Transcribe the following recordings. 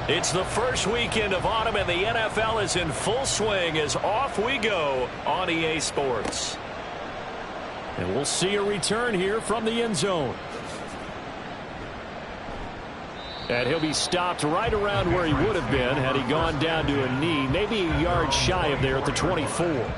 It's the first weekend of autumn, and the NFL is in full swing as off we go on EA Sports. And we'll see a return here from the end zone. And he'll be stopped right around where he would have been had he gone down to a knee, maybe a yard shy of there at the 24.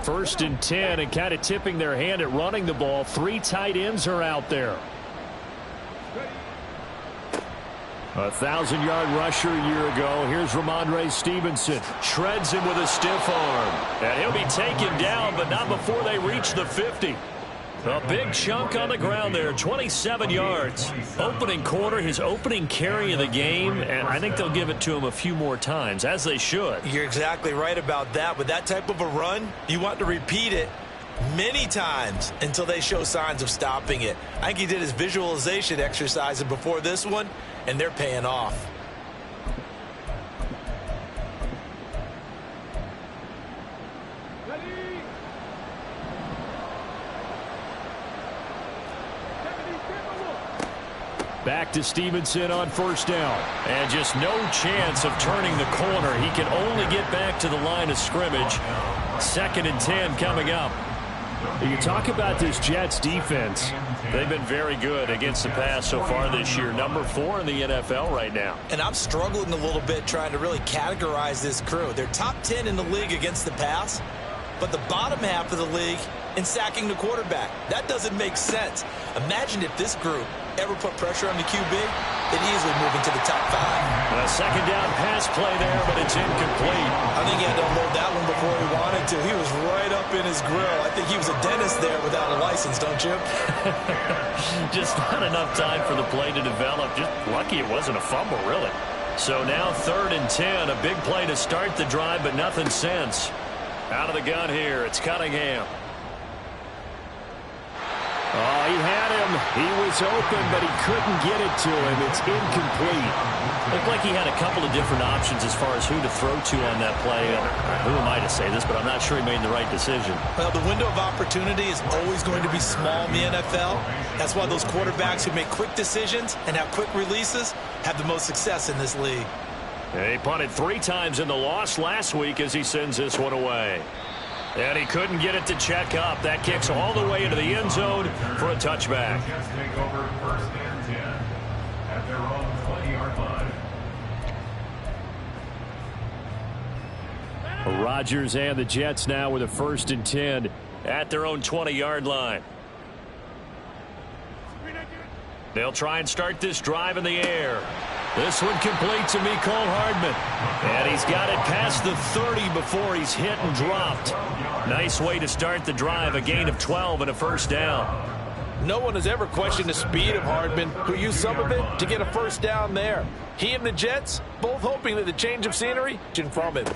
First and 10, and kind of tipping their hand at running the ball. 3 tight ends are out there. 1,000-yard rusher a year ago. Here's Ramondre Stevenson. Shreds him with a stiff arm. And he'll be taken down, but not before they reach the 50. A big chunk on the ground there, 27 yards. Opening quarter, his opening carry of the game, and I think they'll give it to him a few more times, as they should. You're exactly right about that. With that type of a run, you want to repeat it many times until they show signs of stopping it. I think he did his visualization exercises before this one, and they're paying off. Back to Stevenson on first down. And just no chance of turning the corner. He can only get back to the line of scrimmage. 2nd and 10 coming up. You talk about this Jets defense. They've been very good against the pass so far this year. Number 4 in the NFL right now. And I'm struggling a little bit trying to really categorize this crew. They're top 10 in the league against the pass, but the bottom half of the league in sacking the quarterback. That doesn't make sense. Imagine if this group ever put pressure on the QB, they'd easily move into the top 5. A 2nd down pass play there, but it's incomplete. I think he had to unload that one before he wanted to. He was right up in his grill. I think he was a dentist there without a license, don't you? Just not enough time for the play to develop. Just lucky it wasn't a fumble, really. So now 3rd and 10, a big play to start the drive, but nothing since. Out of the gun here, it's Cunningham. Oh, he had him. He was open, but he couldn't get it to him. It's incomplete. Looked like he had a couple of different options as far as who to throw to on that play. Who am I to say this, but I'm not sure he made the right decision. Well, the window of opportunity is always going to be small in the NFL. That's why those quarterbacks who make quick decisions and have quick releases have the most success in this league. He punted 3 times in the loss last week as he sends this one away. And he couldn't get it to check up. That kicks all the way into the end zone for a touchback. Jets take over 1st and 10 at their own 20-yard line. Rodgers and the Jets now with a 1st and 10 at their own 20-yard line. They'll try and start this drive in the air. This one complete to Mecole Hardman. And he's got it past the 30 before he's hit and dropped. Nice way to start the drive, a gain of 12 and a 1st down. No one has ever questioned the speed of Hardman, who used some of it to get a 1st down there. He and the Jets both hoping that the change of scenery from him.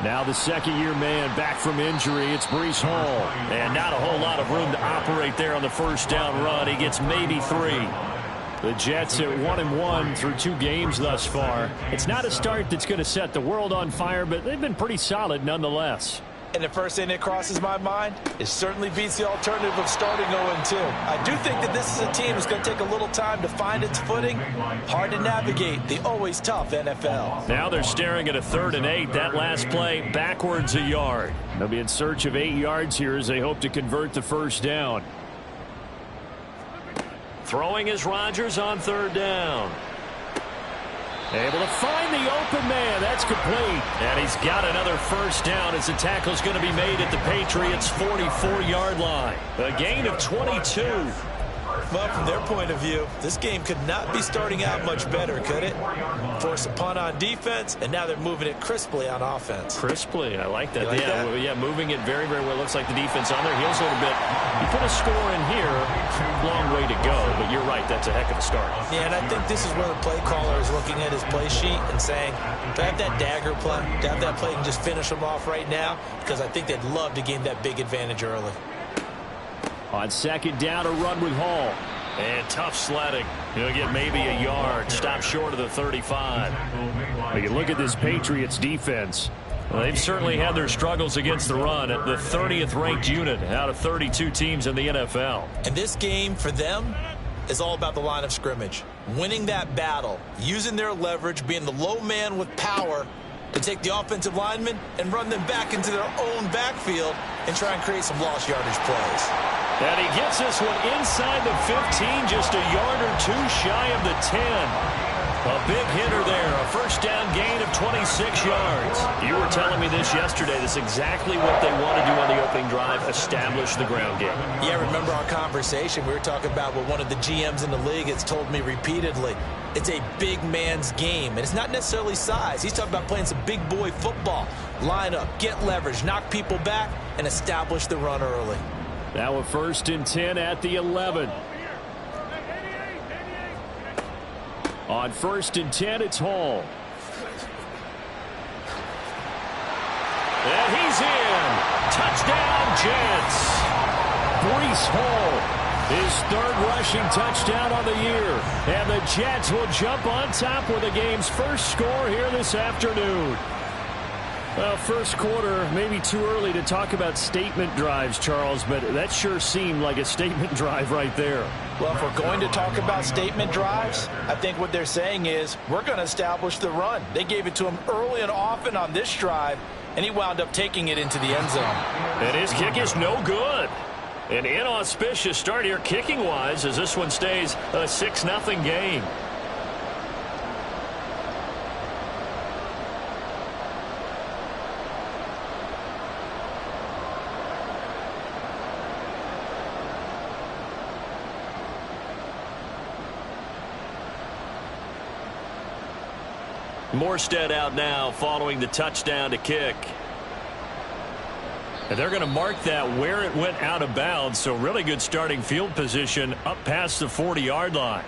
Now the 2nd-year man back from injury. It's Breece Hall. And not a whole lot of room to operate there on the 1st down run. He gets maybe 3. The Jets at 1-1 through 2 games thus far. It's not a start that's going to set the world on fire, but they've been pretty solid nonetheless. And the first thing that crosses my mind, it certainly beats the alternative of starting 0-2. I do think that this is a team that's going to take a little time to find its footing. Hard to navigate the always tough NFL. Now they're staring at a 3rd and 8. That last play backwards a yard. They'll be in search of 8 yards here as they hope to convert the 1st down. Throwing is Rodgers on 3rd down. Able to find the open man. That's complete. And he's got another 1st down as the tackle's going to be made at the Patriots' 44-yard line. A gain of 22. Well, from their point of view, this game could not be starting out much better, could it? Force a punt on defense, and now they're moving it crisply on offense. Crisply, I like that. Like that? Yeah, moving it very, very well. Looks like the defense on their heels a little bit. You put a score in here, long way to go, but you're right, that's a heck of a start. Yeah, and I think this is where the play caller is looking at his play sheet and saying, to have that dagger play, to have that play and just finish them off right now, because I think they'd love to gain that big advantage early. On 2nd down, a run with Hall. And tough sledding. He'll get maybe a yard. Stop short of the 35. When you look at this Patriots defense, well, they've certainly had their struggles against the run at the 30th ranked unit out of 32 teams in the NFL. And this game for them is all about the line of scrimmage. Winning that battle, using their leverage, being the low man with power to take the offensive linemen and run them back into their own backfield and try and create some lost yardage plays. And he gets this one inside the 15, just a yard or two shy of the 10. A big hitter there, a first down gain of 26 yards. You were telling me this yesterday. This is exactly what they want to do on the opening drive, establish the ground game. Yeah, remember our conversation. We were talking about what one of the GMs in the league has told me repeatedly. It's a big man's game, and it's not necessarily size. He's talking about playing some big boy football. Line up, get leverage, knock people back, and establish the run early. Now a 1st and 10 at the 11. On 1st and 10, it's Hall. And he's in. Touchdown, Jets. Breece Hall, his 3rd rushing touchdown on the year. And the Jets will jump on top with the game's first score here this afternoon. Well, first quarter, maybe too early to talk about statement drives, Charles, but that sure seemed like a statement drive right there. Well, if we're going to talk about statement drives, I think what they're saying is we're going to establish the run. They gave it to him early and often on this drive, and he wound up taking it into the end zone. And his kick is no good. An inauspicious start here kicking-wise as this one stays a 6-0 game. Morstead out now following the touchdown to kick. And they're going to mark that where it went out of bounds, so really good starting field position up past the 40-yard line.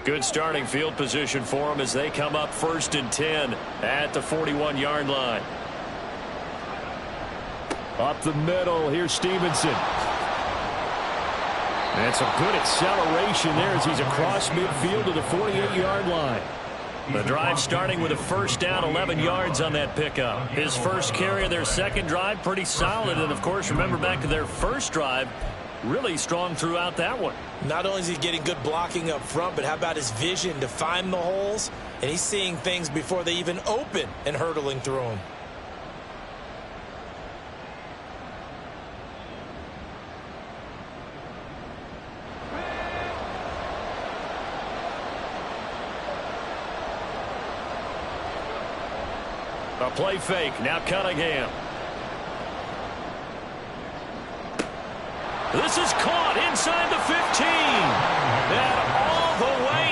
Good starting field position for them as they come up 1st and 10 at the 41-yard line. Up the middle, here's Stevenson. And some good acceleration there as he's across midfield to the 48-yard line. The drive starting with a first down, 11 yards on that pickup. His first carry of their second drive, pretty solid. And, of course, remember back to their first drive, really strong throughout that one. Not only is he getting good blocking up front, but how about his vision to find the holes? And he's seeing things before they even open and hurdling through them. A play fake. Now Cunningham. This is caught inside the 15. And all the way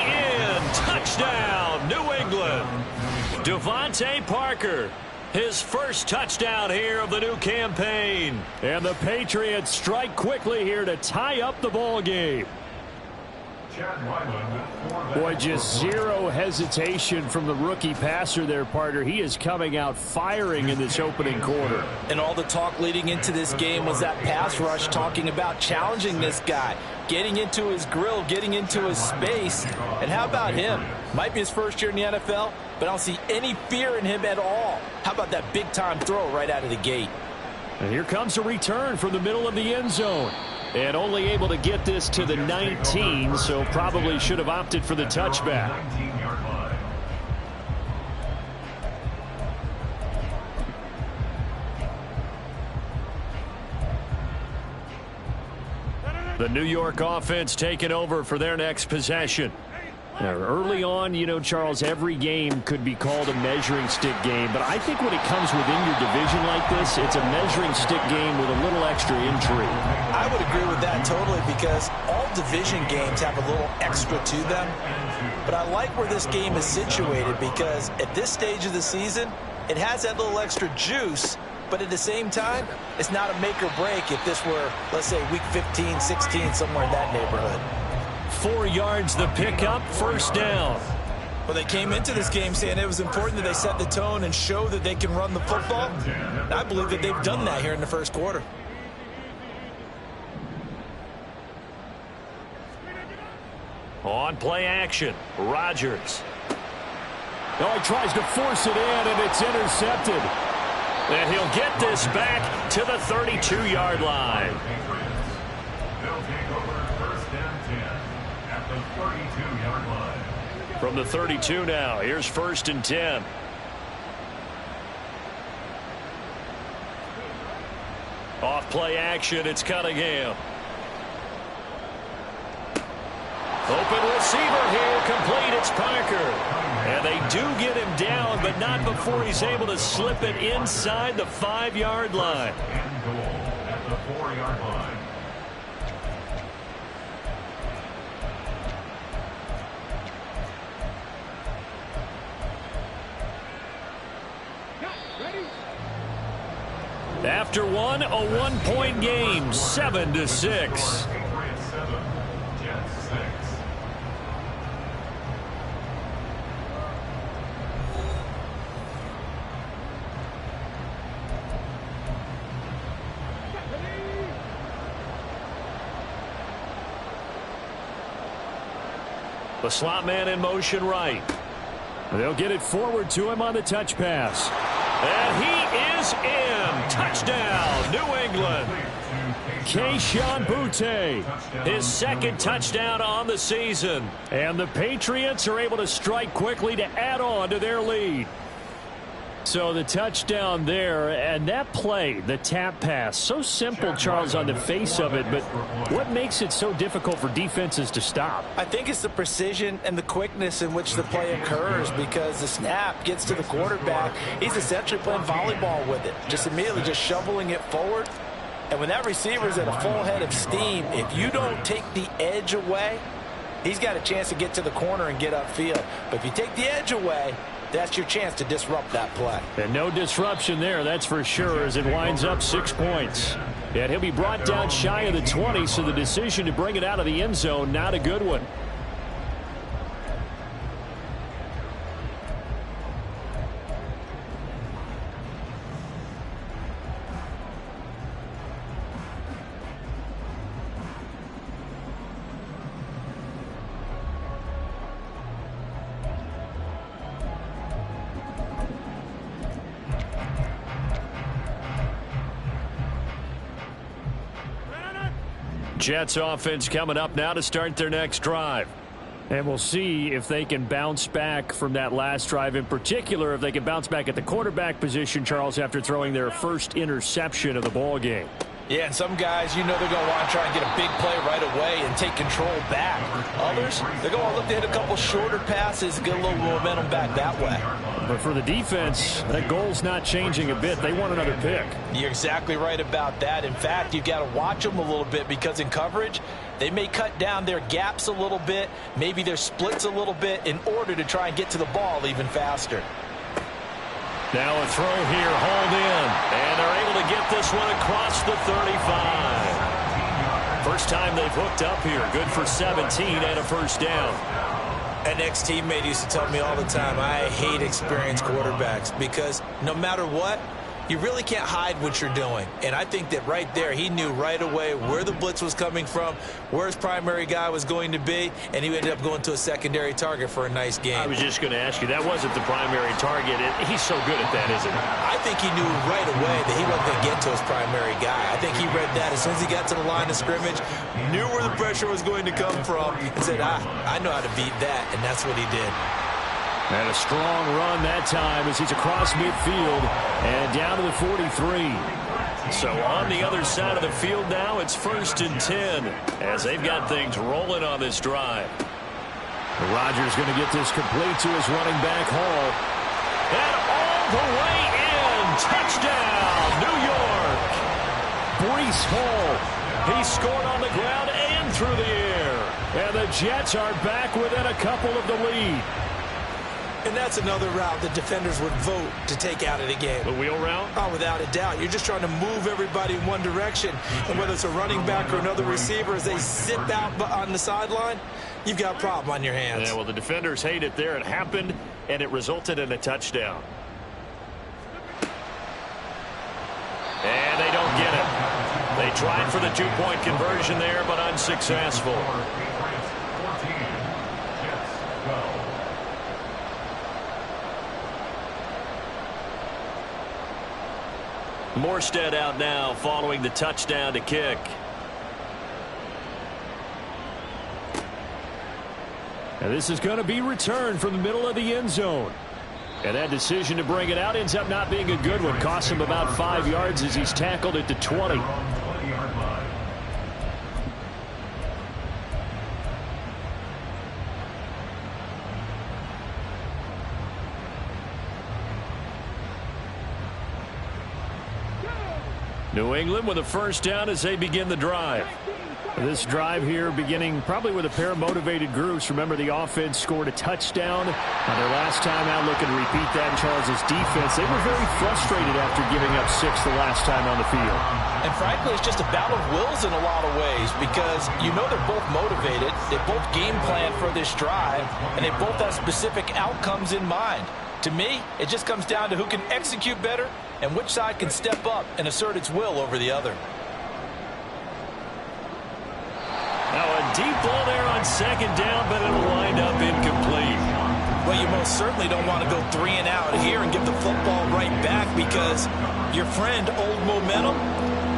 in. Touchdown, New England. Devontae Parker. His first touchdown here of the new campaign. And the Patriots strike quickly here to tie up the ball game. Boy, just zero hesitation from the rookie passer there, partner. He is coming out firing in this opening quarter. And all the talk leading into this game was that pass rush talking about challenging this guy, getting into his grill, getting into his space. And how about him? Might be his first year in the NFL, but I don't see any fear in him at all. How about that big-time throw right out of the gate? And here comes a return from the middle of the end zone. And only able to get this to the 19, so probably should have opted for the touchback. The New York offense taking over for their next possession. Now, early on, you know, Charles, every game could be called a measuring stick game, but I think when it comes within your division like this, it's a measuring stick game with a little extra intrigue. I would agree with that totally, because all division games have a little extra to them. But I like where this game is situated because at this stage of the season, it has that little extra juice, but at the same time, it's not a make or break if this were, let's say, week 15, 16, somewhere in that neighborhood. 4 yards the pickup, first down. Well, they came into this game saying it was important that they set the tone and show that they can run the football. And I believe that they've done that here in the first quarter. On play action, Rodgers. Oh, he tries to force it in, and it's intercepted. And he'll get this back to the 32-yard line. They'll take over first and 10 at the 32-yard line. From the 32 now, here's first and 10. Off play action, it's Cunningham. Open receiver here, complete, it's Parker. And they do get him down, but not before he's able to slip it inside the 5-yard line. And goal at the 4-yard line. After one, a 1-point game, 7-6. Patriots 7, Jets 6. The slot man in motion right. They'll get it forward to him on the touch pass. And he is in. Touchdown, New England. Keyshawn Boutte, his second touchdown on the season. And the Patriots are able to strike quickly to add on to their lead. So the touchdown there, and that play, the tap pass, so simple, Charles, on the face of it, but what makes it so difficult for defenses to stop? I think it's the precision and the quickness in which the play occurs, because the snap gets to the quarterback. He's essentially playing volleyball with it, just immediately just shoveling it forward. And when that receiver's at a full head of steam, if you don't take the edge away, he's got a chance to get to the corner and get upfield. But if you take the edge away, that's your chance to disrupt that play. And no disruption there, that's for sure, as it winds up 6 points. And he'll be brought down shy of the 20, so the decision to bring it out of the end zone, not a good one. Jets offense coming up now to start their next drive. And we'll see if they can bounce back from that last drive, in particular if they can bounce back at the quarterback position, Charles, after throwing their first interception of the ball game. Yeah, and some guys, you know, they're going to want to try and get a big play right away and take control back. Others, they're going to look to hit a couple shorter passes and get a little momentum back that way. But for the defense, that goal's not changing a bit. They want another pick. You're exactly right about that. In fact, you've got to watch them a little bit, because in coverage, they may cut down their gaps a little bit, maybe their splits a little bit, in order to try and get to the ball even faster. Now a throw here, hauled in, and they're able to get this one across the 35. First time they've hooked up here. Good for 17 and a first down. An ex-teammate used to tell me all the time, I hate experienced quarterbacks, because no matter what, you really can't hide what you're doing. And I think that right there, he knew right away where the blitz was coming from, where his primary guy was going to be, and he ended up going to a secondary target for a nice game. I was just going to ask you, that wasn't the primary target. He's so good at that, isn't he? I think he knew right away that he wasn't going to get to his primary guy. I think he read that as soon as he got to the line of scrimmage, knew where the pressure was going to come from, and said, I know how to beat that, and that's what he did. And a strong run that time as he's across midfield and down to the 43. So on the other side of the field now, it's first and 10 as they've got things rolling on this drive. Rodgers going to get this complete to his running back, Hall. And all the way in. Touchdown, New York. Breece Hall. He scored on the ground and through the air. And the Jets are back within a couple of the lead. And that's another route the defenders would vote to take out of the game. The wheel route? Oh, without a doubt. You're just trying to move everybody in one direction. And whether it's a running back or another receiver, as they zip out on the sideline, you've got a problem on your hands. Yeah, well, the defenders hate it there. It happened, and it resulted in a touchdown. And they don't get it. They tried for the two-point conversion there, but unsuccessful. Patriots 14, Jets 12. Morstead out now following the touchdown to kick. And this is going to be returned from the middle of the end zone. And that decision to bring it out ends up not being a good one. Costs him about 5 yards as he's tackled at the 20. 20-yard line. New England with a first down as they begin the drive. This drive here beginning probably with a pair of motivated groups. Remember, the offense scored a touchdown on their last time out, looking to repeat that in Charles's defense. They were very frustrated after giving up 6 the last time on the field. And frankly, it's just a battle of wills in a lot of ways because you know they're both motivated. They both game plan for this drive, and they both have specific outcomes in mind. To me, it just comes down to who can execute better and which side can step up and assert its will over the other. Now a deep ball there on second down, but it'll wind up incomplete. Well, you most certainly don't want to go 3 and out here and give the football right back because your friend, Old Momentum,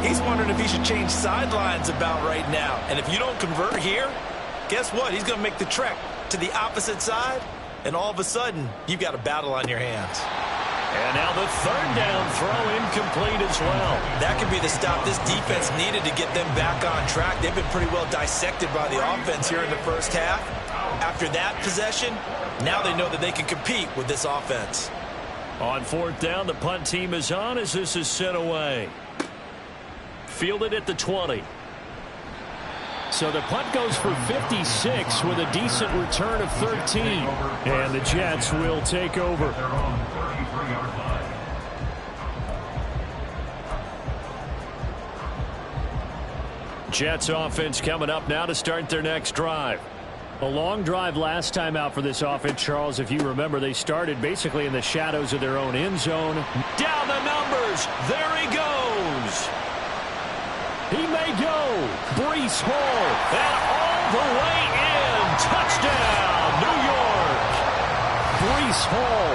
he's wondering if he should change sidelines about right now. And if you don't convert here, guess what? He's going to make the trek to the opposite side, and all of a sudden, you've got a battle on your hands. And now the third down throw incomplete as well. That could be the stop this defense needed to get them back on track. They've been pretty well dissected by the offense here in the first half. After that possession, now they know that they can compete with this offense. On fourth down, the punt team is on as this is sent away. Fielded at the 20. So the punt goes for 56 with a decent return of 13. And the Jets will take over. Their own 33-yard line. Jets offense coming up now to start their next drive. A long drive last time out for this offense, Charles. If you remember, they started basically in the shadows of their own end zone. Down the numbers. There he goes. He may go. Breece Hall. And all the way in. Touchdown, New York. Breece Hall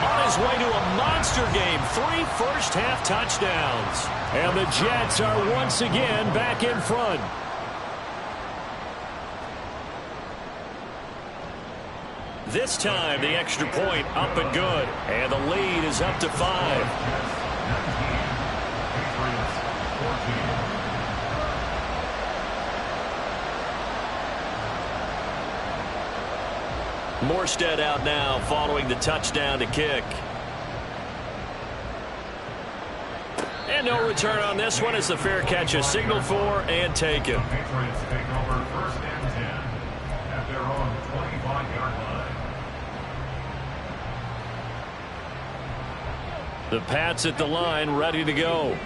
on his way to a monster game. 3 first-half touchdowns. And the Jets are once again back in front. This time, the extra point up and good. And the lead is up to 5. Morstead out now following the touchdown to kick. And no return on this one as the fair catch is signaled for and taken. Patriots take over first and 10 at their own 25-yard line. The Pats at the line, ready to go.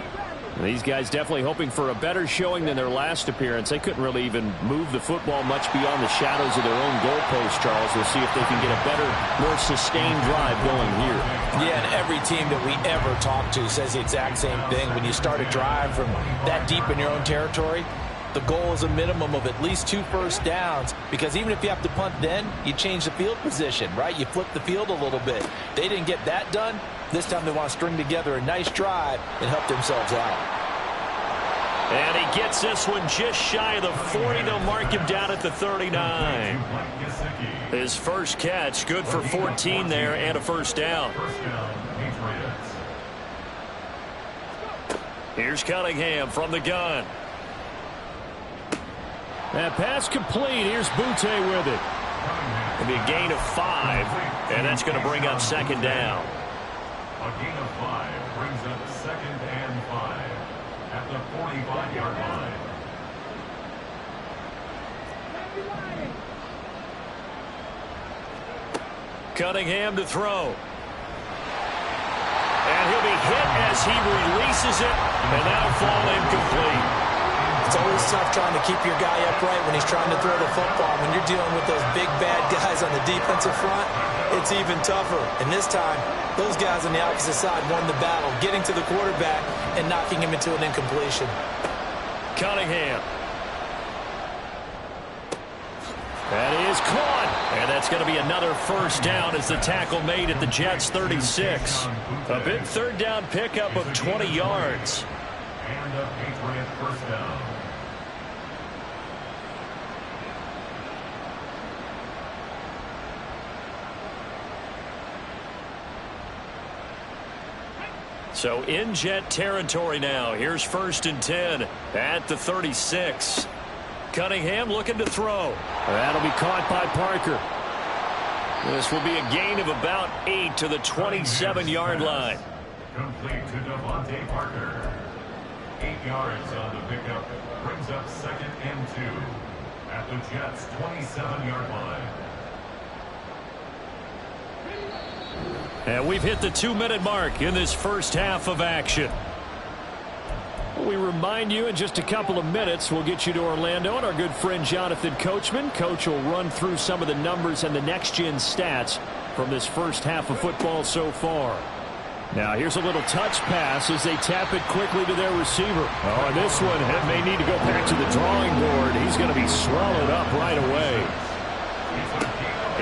These guys definitely hoping for a better showing than their last appearance. They couldn't really even move the football much beyond the shadows of their own goalpost, Charles. We'll see if they can get a better, more sustained drive going here. Yeah, and every team that we ever talk to says the exact same thing. When you start a drive from that deep in your own territory, the goal is a minimum of at least 2 first downs, because even if you have to punt then, you change the field position, right? You flip the field a little bit. They didn't get that done. This time they want to string together a nice drive and help themselves out. And he gets this one just shy of the 40. They'll mark him down at the 39. His first catch, good for 14 there and a first down. First down, Patriots. Here's Cunningham from the gun. That pass complete. Here's Butte with it. It'll be a gain of 5, and that's going to bring up second down. A gain of 5 brings up second and 5 at the 45-yard line. Cunningham to throw. And he'll be hit as he releases it, and that'll fall incomplete. It's always tough trying to keep your guy upright when he's trying to throw the football. When you're dealing with those big, bad guys on the defensive front, it's even tougher. And this time, those guys on the opposite side won the battle, getting to the quarterback and knocking him into an incompletion. Cunningham. That is caught. And that's going to be another first down as the tackle made at the Jets' 36. A big third down pickup of 20 yards. And a Patriot first down. So in Jet territory now. Here's 1st and 10 at the 36. Cunningham looking to throw. That'll be caught by Parker. This will be a gain of about 8 to the 27-yard line. Complete to Devontae Parker. 8 yards on the pickup. Brings up 2nd and 2 at the Jets' 27-yard line. And we've hit the 2-minute mark in this first half of action. We remind you in just a couple of minutes we'll get you to Orlando and our good friend Jonathan Coachman. Coach will run through some of the numbers and the next-gen stats from this first half of football so far. Now here's a little touch pass as they tap it quickly to their receiver. Oh, and this one may need to go back to the drawing board. He's going to be swallowed up right away.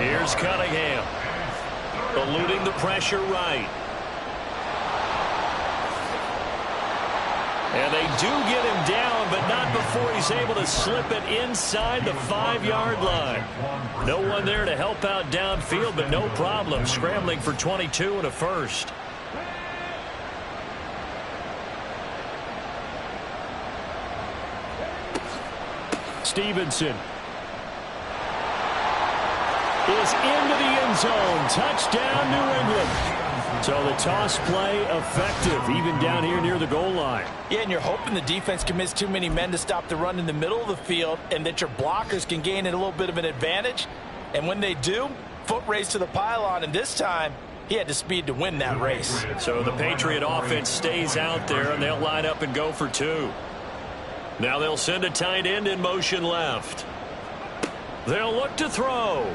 Here's Cunningham. Eluding the pressure right. And they do get him down, but not before he's able to slip it inside the 5-yard line. No one there to help out downfield, but no problem. Scrambling for 22 and a first. Stevenson is into the end zone. Touchdown, New England. So the toss play effective, even down here near the goal line. Yeah, and you're hoping the defense commits too many men to stop the run in the middle of the field and that your blockers can gain a little bit of an advantage. And when they do, foot race to the pylon, and this time he had the speed to win that race. So the Patriot offense stays out there, and they'll line up and go for 2. Now they'll send a tight end in motion left. They'll look to throw.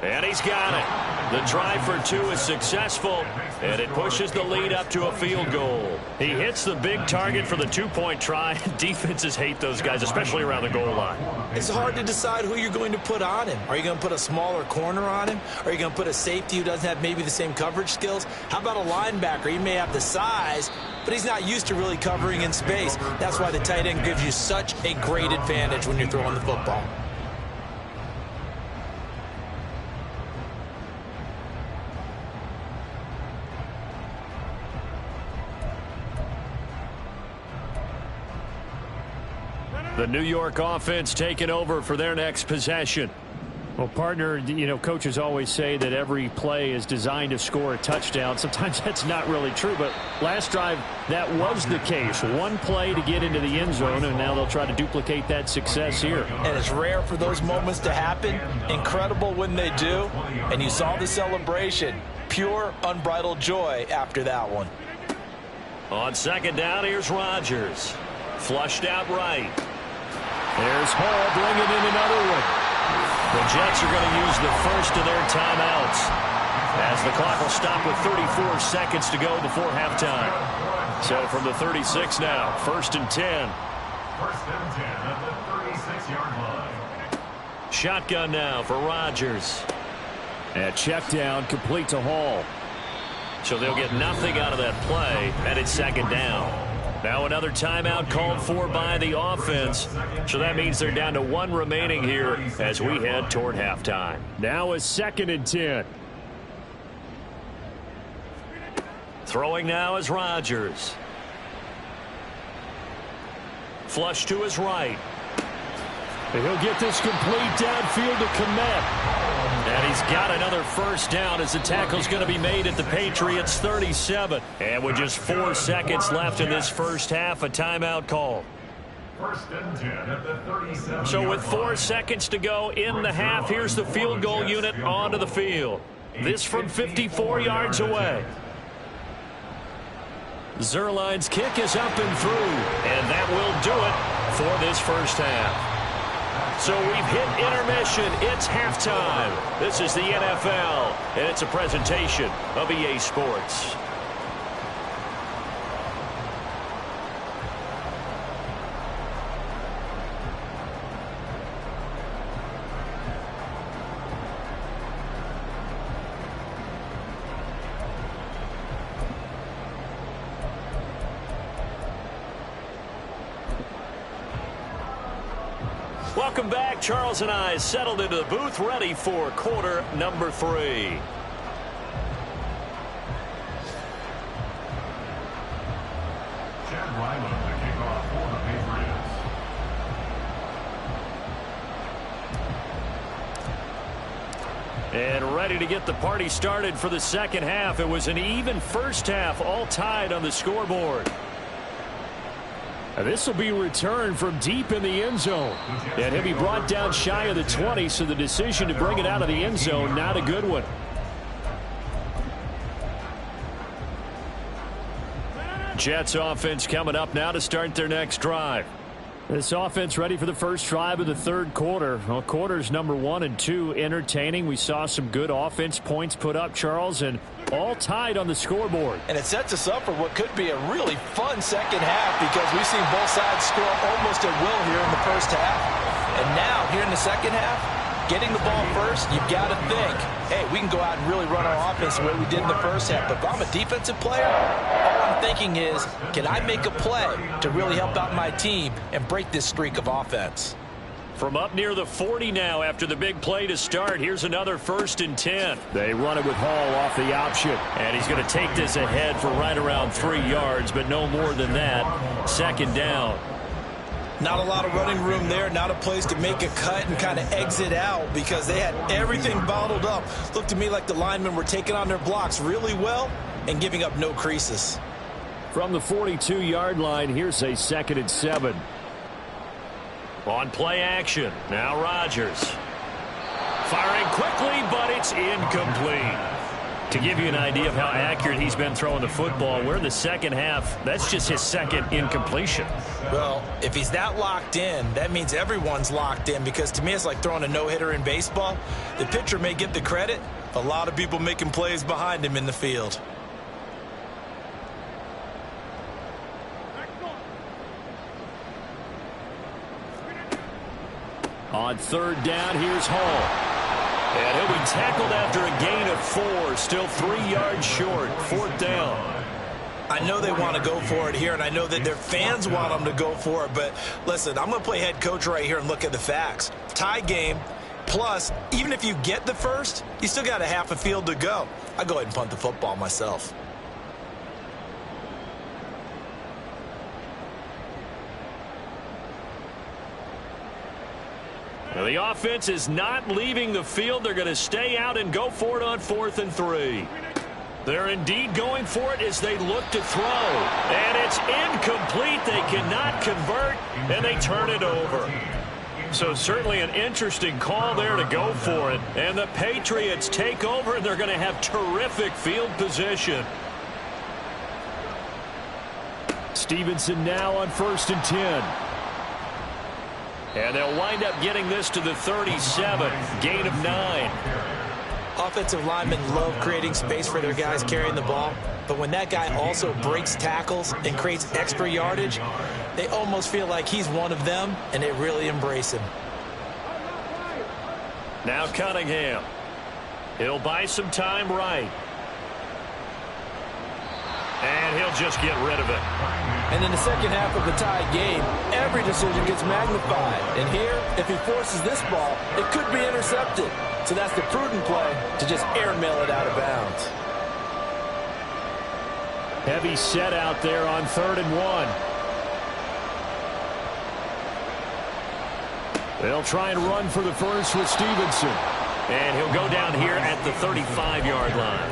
And he's got it. The try for 2 is successful, and it pushes the lead up to a field goal. He hits the big target for the 2-point try. Defenses hate those guys, especially around the goal line. It's hard to decide who you're going to put on him. Are you going to put a smaller corner on him? Are you going to put a safety who doesn't have maybe the same coverage skills? How about a linebacker? He may have the size, but he's not used to really covering in space. That's why the tight end gives you such a great advantage when you're throwing the football. The New York offense taking over for their next possession. Well, partner, you know, coaches always say that every play is designed to score a touchdown. Sometimes that's not really true, but last drive, that was the case. One play to get into the end zone, and now they'll try to duplicate that success here. And it's rare for those moments to happen. Incredible when they do. And you saw the celebration. Pure, unbridled joy after that one. On 2nd down, here's Rodgers. Flushed out right. There's Hall bringing in another one. The Jets are going to use the first of their timeouts as the clock will stop with 34 seconds to go before halftime. So from the 36 now, 1st and 10. 1st and 10 at the 36-yard line. Shotgun now for Rodgers. And check down complete to Hall. So they'll get nothing out of that play, and it's 2nd down. Now another timeout called for by the offense. So that means they're down to 1 remaining here as we head toward halftime. Now is 2nd and 10. Throwing now is Rodgers. Flush to his right. And he'll get this complete downfield to Kmet. And he's got another first down as the tackle's going to be made at the Patriots' 37. And with just 4 seconds left in this first half, a timeout call. First and 10 at the 37. So with 4 seconds to go in the half, here's the field goal unit onto the field. This from 54 yards away. Zerline's kick is up and through, and that will do it for this first half. So we've hit intermission. It's halftime. This is the NFL, and it's a presentation of EA Sports. Welcome back. Charles and I settled into the booth, ready for quarter number 3. Chad Ryland to kick off for the Patriots. And ready to get the party started for the second half. It was an even first half, all tied on the scoreboard. This will be returned from deep in the end zone. And he'll be brought down shy of the 20, so the decision to bring it out of the end zone, not a good one. Jets offense coming up now to start their next drive. This offense ready for the first drive of the third quarter. Well, quarters number 1 and 2 entertaining. We saw some good offense points put up, Charles, and all tied on the scoreboard. And it sets us up for what could be a really fun second half, because we've seen both sides score almost at will here in the first half. And now, here in the second half, getting the ball first, you've got to think, hey, we can go out and really run our offense the way we did in the first half. But if I'm a defensive player, all I'm thinking is, can I make a play to really help out my team and break this streak of offense? From up near the 40 now after the big play to start. Here's another 1st and 10. They run it with Hall off the option. And he's going to take this ahead for right around 3 yards, but no more than that. Second down. Not a lot of running room there, not a place to make a cut and kind of exit out, because they had everything bottled up. Looked to me like the linemen were taking on their blocks really well and giving up no creases. From the 42-yard line, here's a 2nd and 7. On play action, now Rodgers. Firing quickly, but it's incomplete. To give you an idea of how accurate he's been throwing the football, we're in the second half. That's just his 2nd incompletion. Well, if he's that locked in, that means everyone's locked in, because to me it's like throwing a no-hitter in baseball. The pitcher may get the credit, a lot of people making plays behind him in the field. On 3rd down, here's Hall. And he'll be tackled after a gain of 4. Still 3 yards short. 4th down. I know they want to go for it here, and I know that their fans want them to go for it. But listen, I'm going to play head coach right here and look at the facts. Tie game, plus, even if you get the first, you still got a half a field to go. I'll go ahead and punt the football myself. Well, the offense is not leaving the field. They're going to stay out and go for it on 4th and 3. They're indeed going for it as they look to throw. And it's incomplete. They cannot convert, and they turn it over. So certainly an interesting call there to go for it. And the Patriots take over, and they're going to have terrific field position. Stevenson now on 1st and 10. And they'll wind up getting this to the 37. Gain of 9. Offensive linemen love creating space for their guys carrying the ball. But when that guy also breaks tackles and creates extra yardage, they almost feel like he's one of them, and they really embrace him. Now Cunningham. He'll buy some time right. And he'll just get rid of it. And in the second half of the tied game, every decision gets magnified. And here, if he forces this ball, it could be intercepted. So that's the prudent play, to just airmail it out of bounds. Heavy set out there on 3rd and 1. They'll try and run for the first with Stevenson. And he'll go down here at the 35-yard line.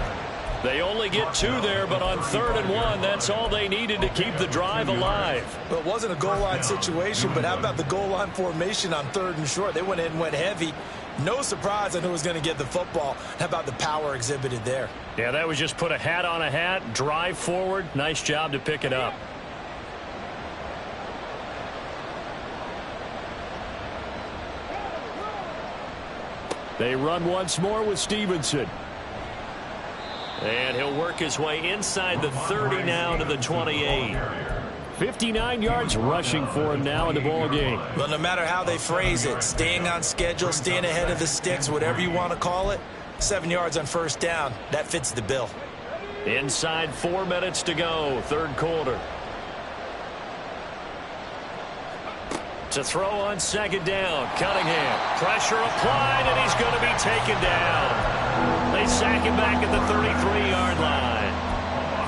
They only get 2 there, but on 3rd and 1, that's all they needed to keep the drive alive. Well, it wasn't a goal line situation, but how about the goal line formation on 3rd and short? They went in and went heavy. No surprise on who was going to get the football. How about the power exhibited there? Yeah, that was just put a hat on a hat, drive forward. Nice job to pick it up. They run once more with Stevenson. And he'll work his way inside the 30 now to the 28. 59 yards rushing for him now in the ball game. Well, no matter how they phrase it, staying on schedule, staying ahead of the sticks, whatever you want to call it, 7 yards on 1st down, that fits the bill. Inside 4 minutes to go, 3rd quarter. To throw on 2nd down, Cunningham. Pressure applied, and he's going to be taken down. They sack him back at the 33-yard line.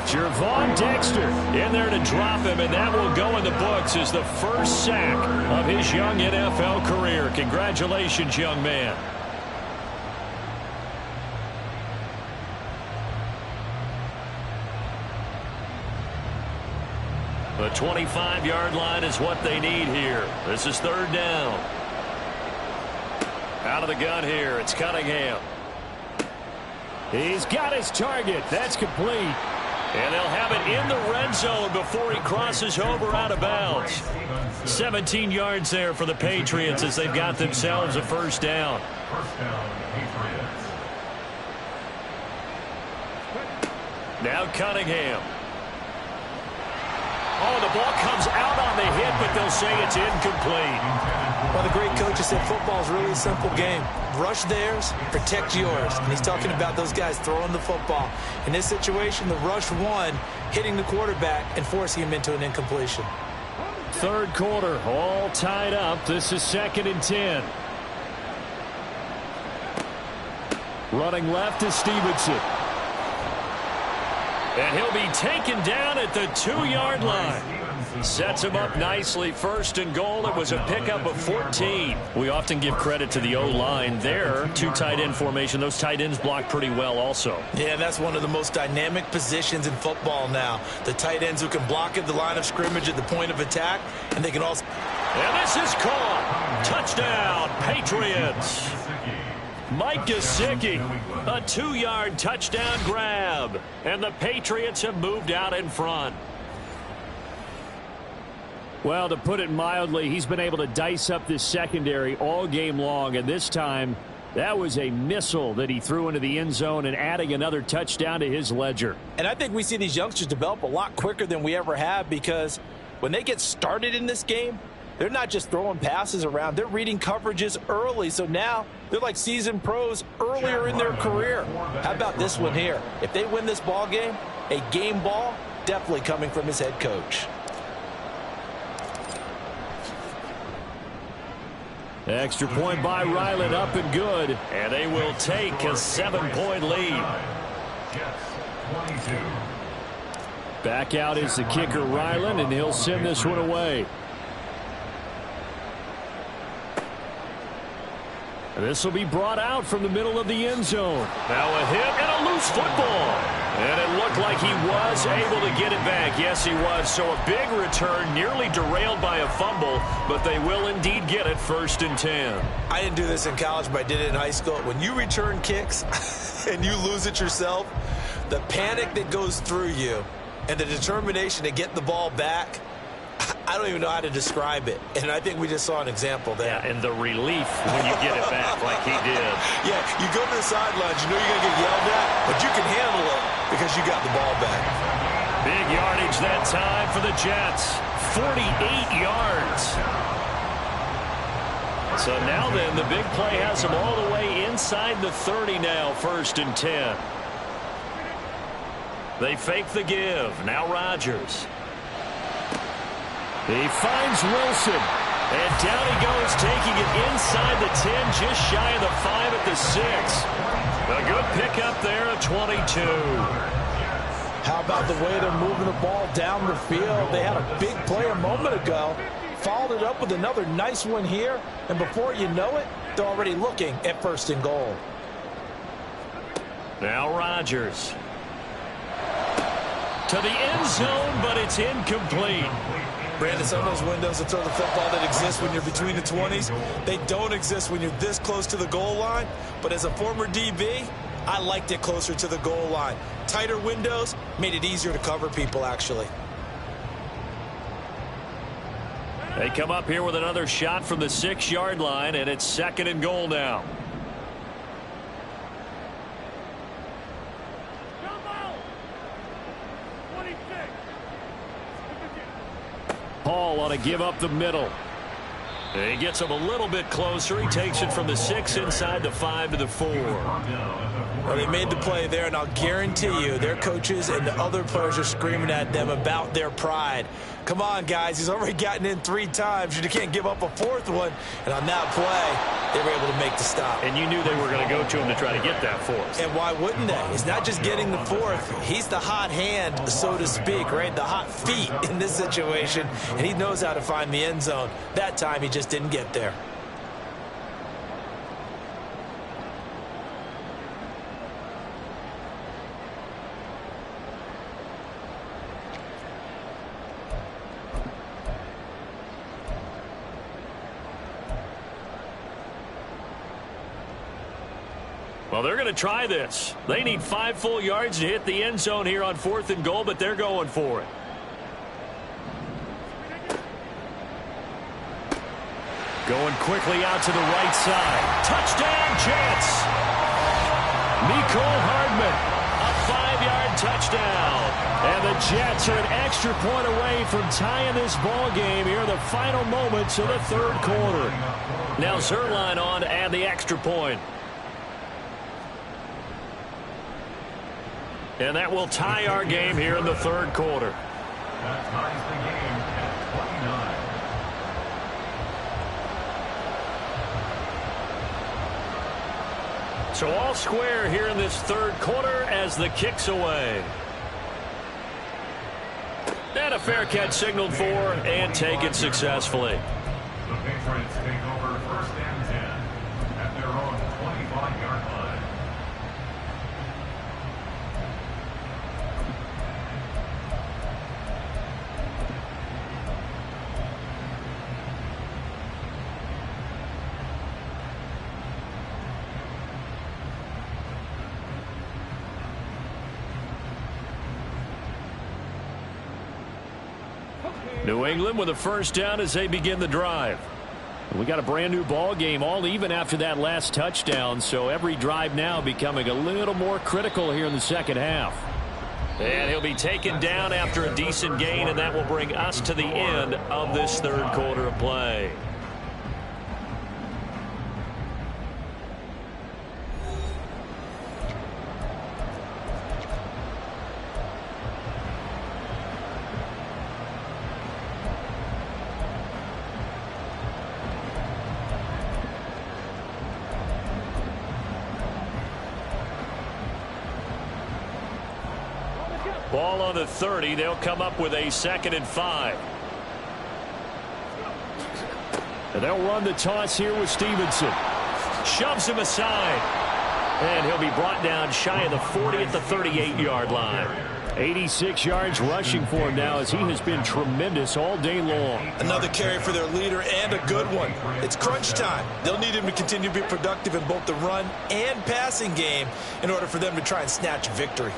Jervon Dexter in there to drop him, and that will go in the books as the first sack of his young NFL career. Congratulations, young man. The 25-yard line is what they need here. This is 3rd down. Out of the gun here, it's Cunningham. He's got his target. That's complete. And they'll have it in the red zone before he crosses over out of bounds. 17 yards there for the Patriots as they've got themselves a 1st down. Patriots. Now Cunningham. Oh, the ball comes out on the hit, but they'll say it's incomplete. Well, the great coach said football is really a simple game. Rush theirs, protect yours. And he's talking about those guys throwing the football. In this situation, the rush won, hitting the quarterback and forcing him into an incompletion. 3rd quarter, all tied up. This is 2nd and 10. Running left is Stevenson. And he'll be taken down at the 2-yard line. Sets him up nicely. 1st and goal. It was a pickup of 14. We often give credit to the O-line there. 2 tight end formation. Those tight ends block pretty well also. Yeah, that's one of the most dynamic positions in football now. The tight ends who can block at the line of scrimmage at the point of attack, and they can also... And this is caught. Touchdown, Patriots. Mike Gesicki, a 2-yard touchdown grab. And the Patriots have moved out in front. Well, to put it mildly, he's been able to dice up this secondary all game long. And this time, that was a missile that he threw into the end zone and adding another touchdown to his ledger. And I think we see these youngsters develop a lot quicker than we ever have, because when they get started in this game, they're not just throwing passes around. They're reading coverages early. So now they're like seasoned pros earlier in their career. How about this one here? If they win this ball game, a game ball definitely coming from his head coach. Extra point by Ryland, up and good. And they will take a 7-point lead. Back out is the kicker, Ryland, and he'll send this one away. This will be brought out from the middle of the end zone. Now a hit and a loose football. And it looked like he was able to get it back. Yes, he was. So a big return, nearly derailed by a fumble, but they will indeed get it 1st and 10. I didn't do this in college, but I did it in high school. When you return kicks and you lose it yourself, the panic that goes through you and the determination to get the ball back, I don't even know how to describe it. And I think we just saw an example there. Yeah, and the relief when you get it back like he did. Yeah, you go to the sidelines, you know you're going to get yelled at, but you can handle it because you got the ball back. Big yardage that time for the Jets. 48 yards. So now then, the big play has them all the way inside the 30 now, 1st and 10. They fake the give. Now Rodgers. He finds Wilson, and down he goes, taking it inside the 10, just shy of the 5 at the 6. A good pickup there at 22. How about the way they're moving the ball down the field? They had a big play a moment ago, followed it up with another nice one here, and before you know it, they're already looking at 1st and goal. Now Rodgers. to the end zone, but it's incomplete. Brandon, some of those windows to throw the football that exist when you're between the 20s, they don't exist when you're this close to the goal line. But as a former DB, I liked it closer to the goal line. Tighter windows made it easier to cover people, actually. They come up here with another shot from the 6-yard line, and it's 2nd and goal now. Paul ought to give up the middle. He gets him a little bit closer. He takes it from the 6 inside the 5 to the 4. Well, they made the play there, and I'll guarantee you their coaches and the other players are screaming at them about their pride. Come on, guys. He's already gotten in 3 times. You can't give up a 4th one. And on that play, they were able to make the stop. And you knew they were going to go to him to try to get that 4th. And why wouldn't they? It's not just getting the 4th. He's the hot hand, so to speak, right? The hot feet in this situation. And he knows how to find the end zone. That time, he just didn't get there. Well, they're going to try this. They need 5 full yards to hit the end zone here on 4th and goal, but they're going for it. Going quickly out to the right side. Touchdown, Jets. Mecole Hardman, a 5-yard touchdown. And the Jets are an extra point away from tying this ball game here in the final moments of the 3rd quarter. Now Zerline on to add the extra point. And that will tie our game here in the 3rd quarter. That ties the game at 29. So all square here in this 3rd quarter as the kick's away. And a fair catch signaled for and taken successfully. The Patriots take over 1st and 10 at their own 25-yard line. New England with a 1st down as they begin the drive. We got a brand new ball game, all even after that last touchdown, so every drive now becoming a little more critical here in the 2nd half. And he'll be taken down after a decent gain, and that will bring us to the end of this 3rd quarter of play. Ball on the 30. They'll come up with a 2nd and 5. And they'll run the toss here with Stevenson. Shoves him aside. And he'll be brought down shy of the 40 at the 38-yard line. 86 yards rushing for him now as he has been tremendous all day long. Another carry for their leader and a good one. It's crunch time. They'll need him to continue to be productive in both the run and passing game in order for them to try and snatch a victory.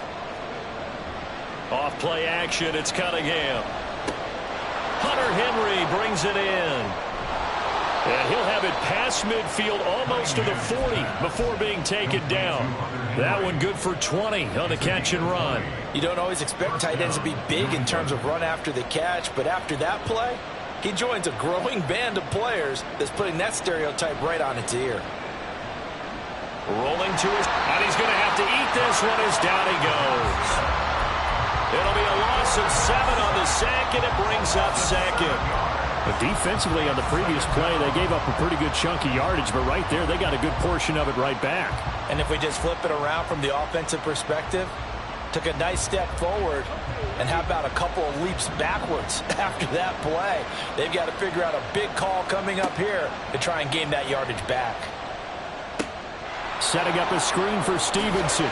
Off play action, it's Cunningham. Hunter Henry brings it in. And he'll have it past midfield almost to the 40 before being taken down. That one good for 20 on the catch and run. You don't always expect tight ends to be big in terms of run after the catch, but after that play, he joins a growing band of players that's putting that stereotype right on its ear. Rolling to his, and he's going to have to eat this one as down he goes. It'll be a loss of 7 on the sack, and it brings up 2nd. But defensively on the previous play, they gave up a pretty good chunk of yardage, but right there, they got a good portion of it right back. And if we just flip it around from the offensive perspective, took a nice step forward, and how about a couple of leaps backwards after that play? They've got to figure out a big call coming up here to try and gain that yardage back. Setting up a screen for Stevenson.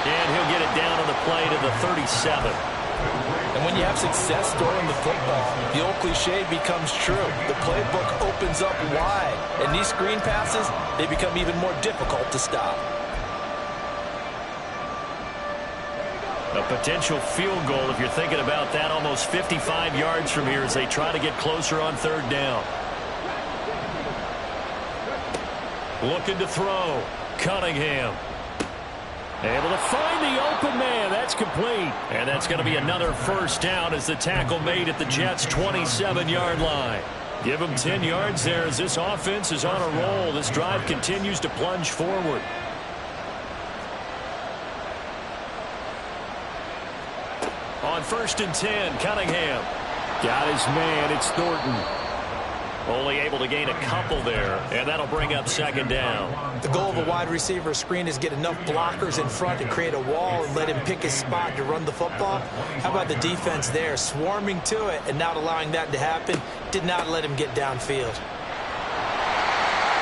And he'll get it down on the play to the 37. And when you have success throwing the football, the old cliche becomes true. The playbook opens up wide, and these screen passes, they become even more difficult to stop. A potential field goal, if you're thinking about that, almost 55 yards from here as they try to get closer on third down. Looking to throw. Cunningham. Able to find the open man. That's complete. And that's going to be another first down as the tackle made at the Jets' 27-yard line. Give them 10 yards there as this offense is on a roll. This drive continues to plunge forward. On 1st and 10, Cunningham. Got his man. It's Thornton. Only able to gain a couple there, and that'll bring up 2nd down. The goal of a wide receiver screen is get enough blockers in front to create a wall and let him pick his spot to run the football. How about the defense there, swarming to it and not allowing that to happen? Did not let him get downfield.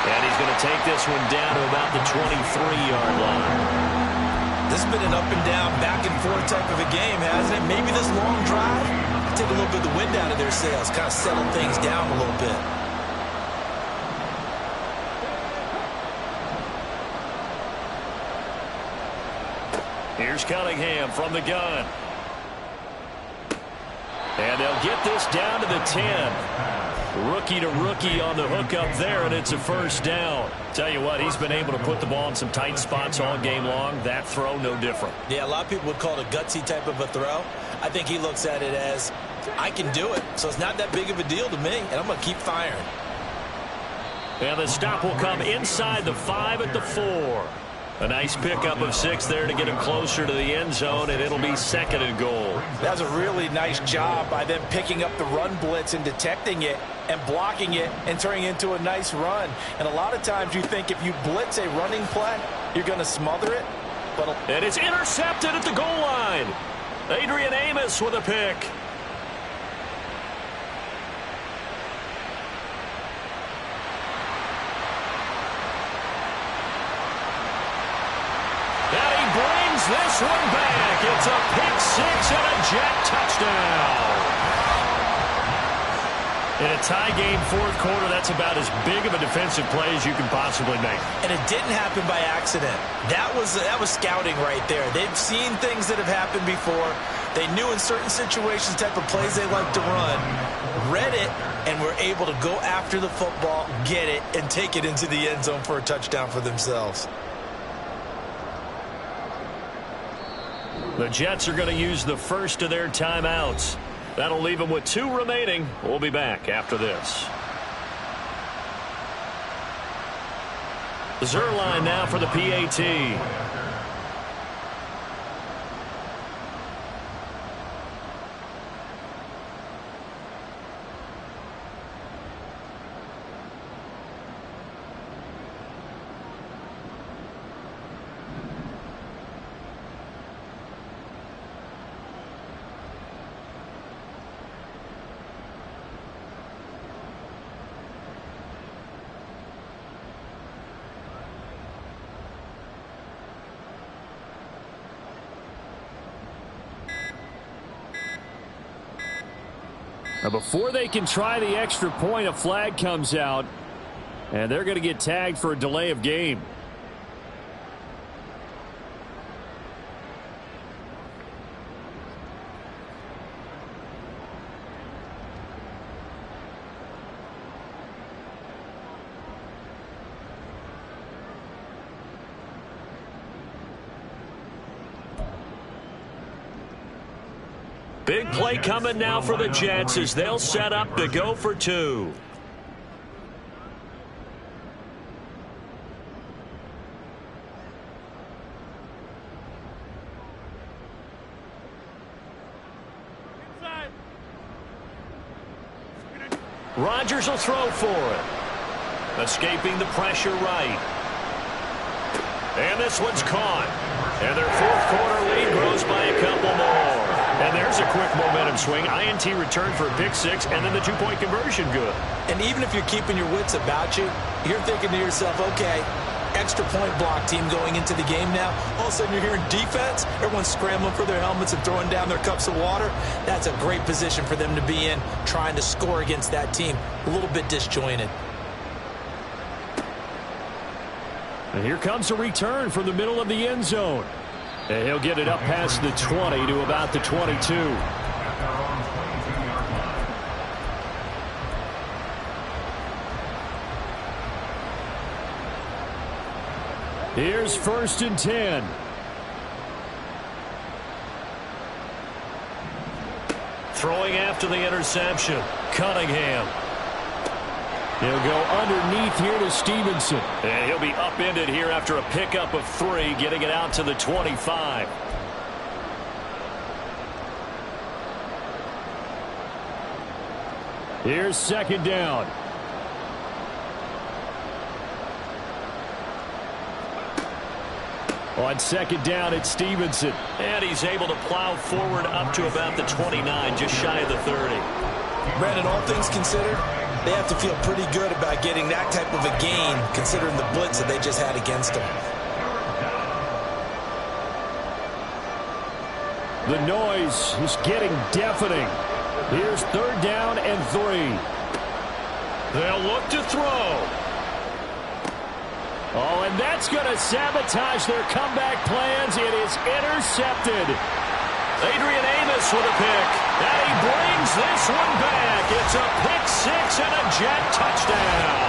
And he's going to take this one down to about the 23-yard line. This has been an up and down, back and forth type of a game, hasn't it? Maybe this long drive take a little bit of the wind out of their sails, kind of settle things down a little bit. Here's Cunningham from the gun. And they'll get this down to the 10. Rookie to rookie on the hook up there, and it's a first down. Tell you what, he's been able to put the ball in some tight spots all game long. That throw, no different. Yeah, a lot of people would call it a gutsy type of a throw. I think he looks at it as, I can do it, so it's not that big of a deal to me, and I'm going to keep firing. And the stop will come inside the 5 at the 4. A nice pickup of 6 there to get him closer to the end zone, and it'll be 2nd and goal. That was a really nice job by them picking up the run blitz and detecting it and blocking it and turning it into a nice run. And a lot of times you think if you blitz a running play, you're going to smother it. And it's intercepted at the goal line. Adrian Amos with a pick. This one back. It's a pick 6 and a Jet touchdown. In a tie game, 4th quarter, that's about as big of a defensive play as you can possibly make. And it didn't happen by accident. That was scouting right there. They've seen things that have happened before. They knew in certain situations the type of plays they like to run, read it, and were able to go after the football, get it, and take it into the end zone for a touchdown for themselves. The Jets are going to use the first of their timeouts. That'll leave them with 2 remaining. We'll be back after this. Zerline now for the PAT. Now before they can try the extra point, a flag comes out, and they're going to get tagged for a delay of game. Big play coming now for the Jets as they'll set up to go for 2. Rodgers will throw for it. Escaping the pressure right. And this one's caught. And their 4th quarter lead grows by a couple more. And there's a quick momentum swing. INT return for a pick 6, and then the 2-point conversion good. And even if you're keeping your wits about you, you're thinking to yourself, okay, extra point block team going into the game now. All of a sudden you're hearing defense. Everyone's scrambling for their helmets and throwing down their cups of water. That's a great position for them to be in, trying to score against that team. A little bit disjointed. And here comes a return from the middle of the end zone. And he'll get it up past the 20 to about the 22. Here's 1st and 10. Throwing after the interception. Cunningham. He'll go underneath here to Stevenson. And he'll be upended here after a pickup of 3, getting it out to the 25. Here's 2nd down. On 2nd down, it's Stevenson. And he's able to plow forward up to about the 29, just shy of the 30. Brandon, all things considered, they have to feel pretty good about getting that type of a gain, considering the blitz that they just had against them. The noise is getting deafening. Here's 3rd down and 3. They'll look to throw. Oh, and that's going to sabotage their comeback plans. It is intercepted. Adrian Amos with a pick. And he brings this one back. It's a pick 6 and a Jet touchdown.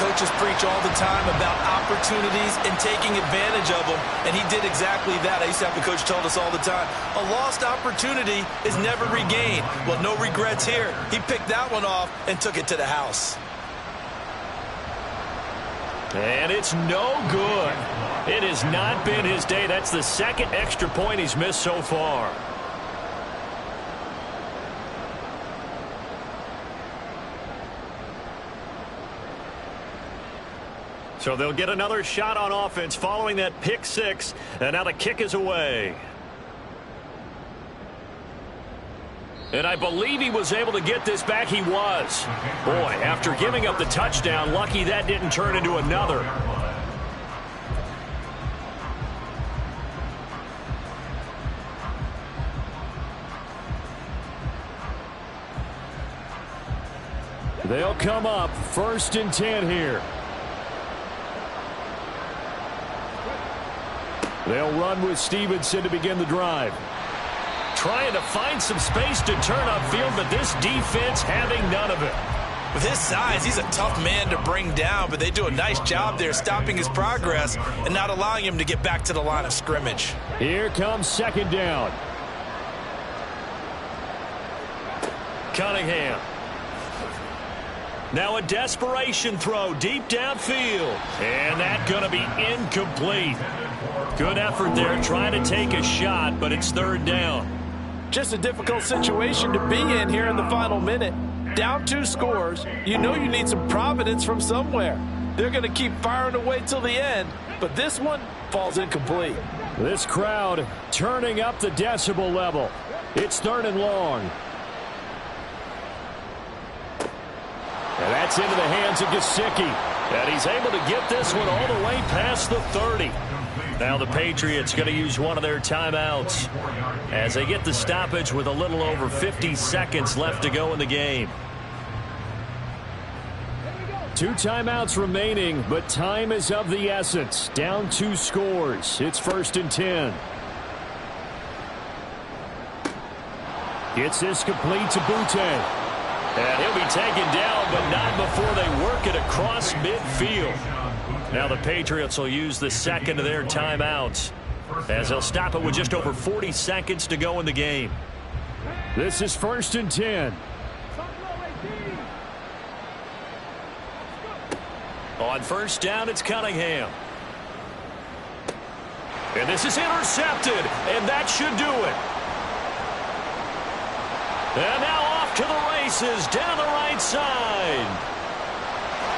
Coaches preach all the time about opportunities and taking advantage of them, and he did exactly that. I used to have a coach told us all the time, a lost opportunity is never regained. Well, no regrets here. He picked that one off and took it to the house. And it's no good. It has not been his day. That's the 2nd extra point he's missed so far. So they'll get another shot on offense following that pick 6. And now the kick is away. And I believe he was able to get this back. He was. Boy, after giving up the touchdown, lucky that didn't turn into another. They'll come up 1st and 10 here. They'll run with Stevenson to begin the drive. Trying to find some space to turn upfield, but this defense having none of it. With his size, he's a tough man to bring down, but they do a nice job there stopping his progress and not allowing him to get back to the line of scrimmage. Here comes 2nd down. Cunningham. Now a desperation throw deep downfield. And that's going to be incomplete. Good effort there trying to take a shot, but it's 3rd down. Just a difficult situation to be in here in the final minute. Down 2 scores. You know you need some providence from somewhere. They're going to keep firing away till the end, but this one falls incomplete. This crowd turning up the decibel level. It's 3rd and long. And that's into the hands of Gesicki. And he's able to get this one all the way past the 30. Now the Patriots going to use one of their timeouts as they get the stoppage with a little over 50 seconds left to go in the game. 2 timeouts remaining, but time is of the essence. Down 2 scores. It's 1st and 10. Gets this complete to Butte. And he'll be taken down, but not before they work it across midfield. Now the Patriots will use the 2nd of their timeouts as they'll stop it with just over 40 seconds to go in the game. This is 1st and 10. On 1st down, it's Cunningham. And this is intercepted, and that should do it. And now off to the races down the right side.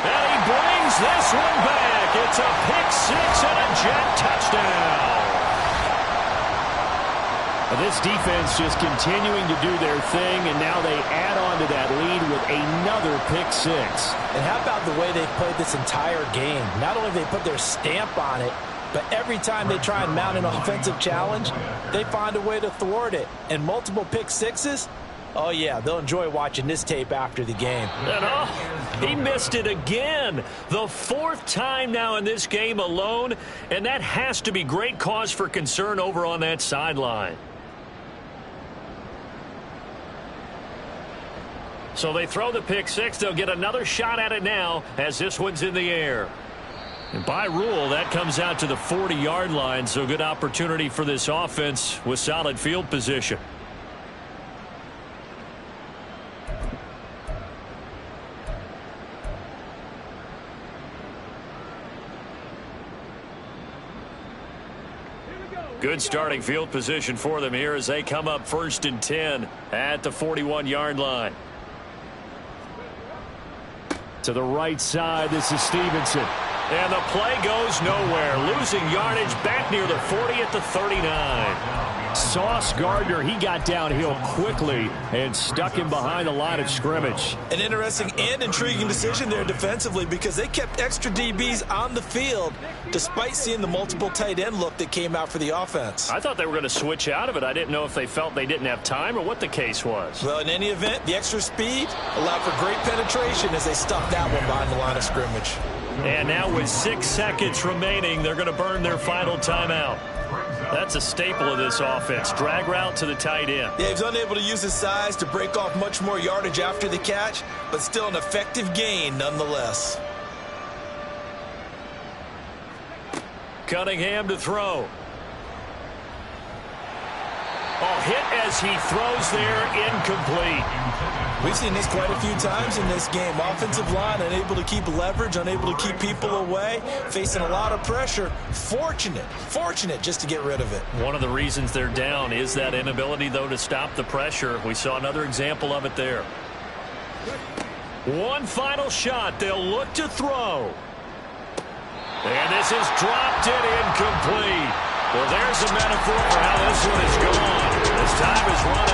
And he brings this one back. It's a pick 6 and a Jet touchdown. This defense just continuing to do their thing, and now they add on to that lead with another pick six. And how about the way they played this entire game? Not only they put their stamp on it, but every time they try and mount an offensive challenge, they find a way to thwart it. And multiple pick sixes, oh yeah, they'll enjoy watching this tape after the game. And he missed it again. The fourth time now in this game alone, and that has to be great cause for concern over on that sideline. So they throw the pick six. They'll get another shot at it now as this one's in the air. And by rule, that comes out to the 40-yard line, so good opportunity for this offense with solid field position. Good starting field position for them here as they come up 1st and 10 at the 41-yard line. To the right side, this is Stevenson. And the play goes nowhere. Losing yardage back near the 40 at the 39. Sauce Gardner, he got downhill quickly and stuck him behind the line of scrimmage. An interesting and intriguing decision there defensively because they kept extra DBs on the field despite seeing the multiple tight end look that came out for the offense. I thought they were going to switch out of it. I didn't know if they felt they didn't have time or what the case was. Well, in any event, the extra speed allowed for great penetration as they stuck that one behind the line of scrimmage. And now with 6 seconds remaining, they're going to burn their final timeout. That's a staple of this offense. Drag route to the tight end. Yeah, he's unable to use his size to break off much more yardage after the catch, but still an effective gain nonetheless. Cunningham to throw. Oh, hit as he throws there, incomplete. We've seen this quite a few times in this game. Offensive line unable to keep leverage, unable to keep people away, facing a lot of pressure. Fortunate just to get rid of it. One of the reasons they're down is that inability, though, to stop the pressure. We saw another example of it there. One final shot. They'll look to throw. And this is dropped in incomplete. Well, there's a metaphor for how this one is gone. As time has run